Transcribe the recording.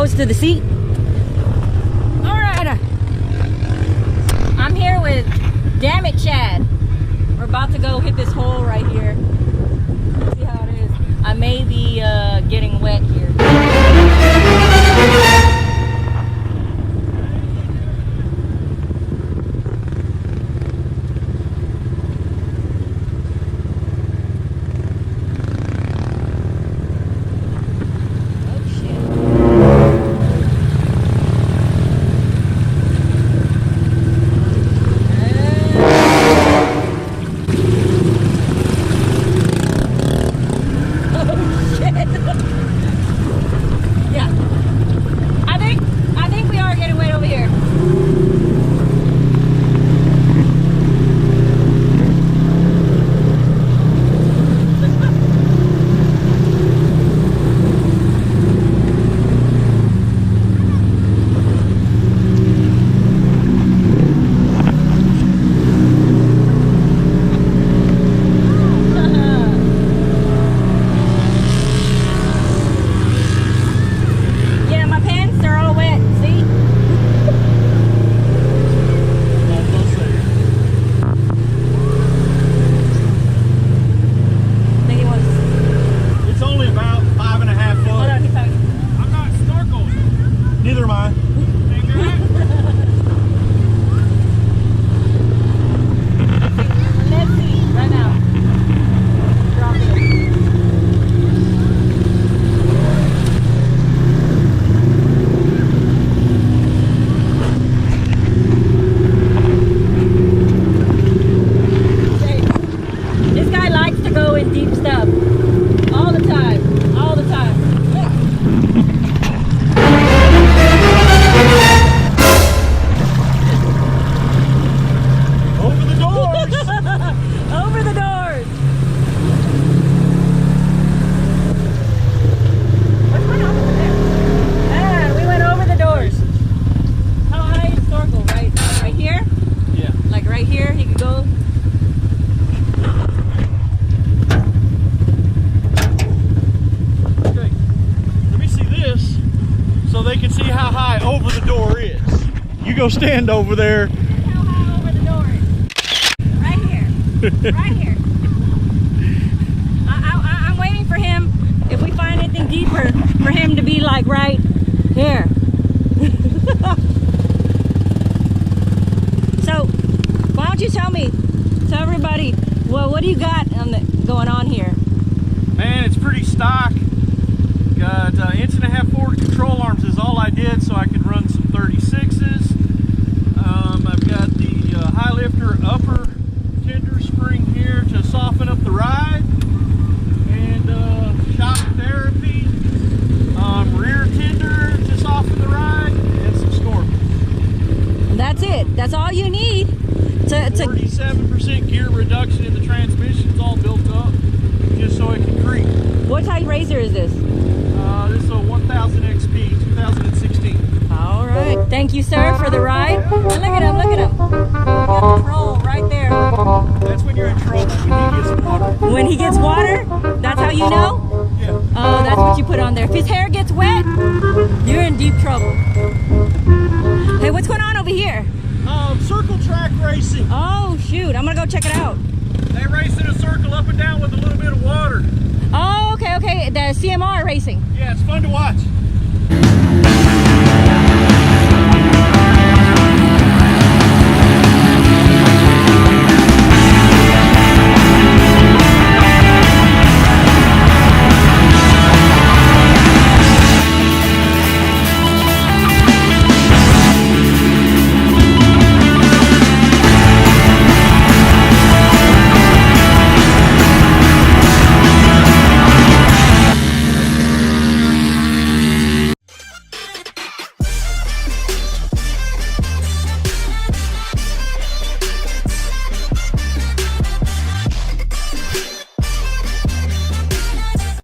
close to the seat. All right. I'm here with Dammit Chad. We're about to go hit this hole right here. See how it is. I may be getting wet here. Go stand over there. How high over the door is? Right here. Right here. I'm waiting for him, if we find anything deeper, for him to be like right here. So, why don't you tell everybody, well, what do you got going on here? Man, it's pretty stock. Got 1.5-inch forward control arms is all I did so I could run some 36s. I've got the high lifter upper tender spring here to soften up the ride, and shock therapy, rear tender to soften the ride, and some storm. That's it. That's all you need. 47% gear reduction in the transmission's all built up, just so it can creep. What type RZR is this? This is a 1000 XP 2016. All right. Thank you, sir, for the ride. And look at him. Look at him. Got the troll right there. That's when you're in trouble, when he gets water. When he gets water? That's how you know? Yeah. Oh, that's what you put on there. If his hair gets wet, you're in deep trouble. Hey, what's going on over here? Circle track racing. Oh, shoot. I'm going to go check it out. They race in a circle up and down with a little bit of water. Oh, okay. The CMR racing. Yeah, it's fun to watch.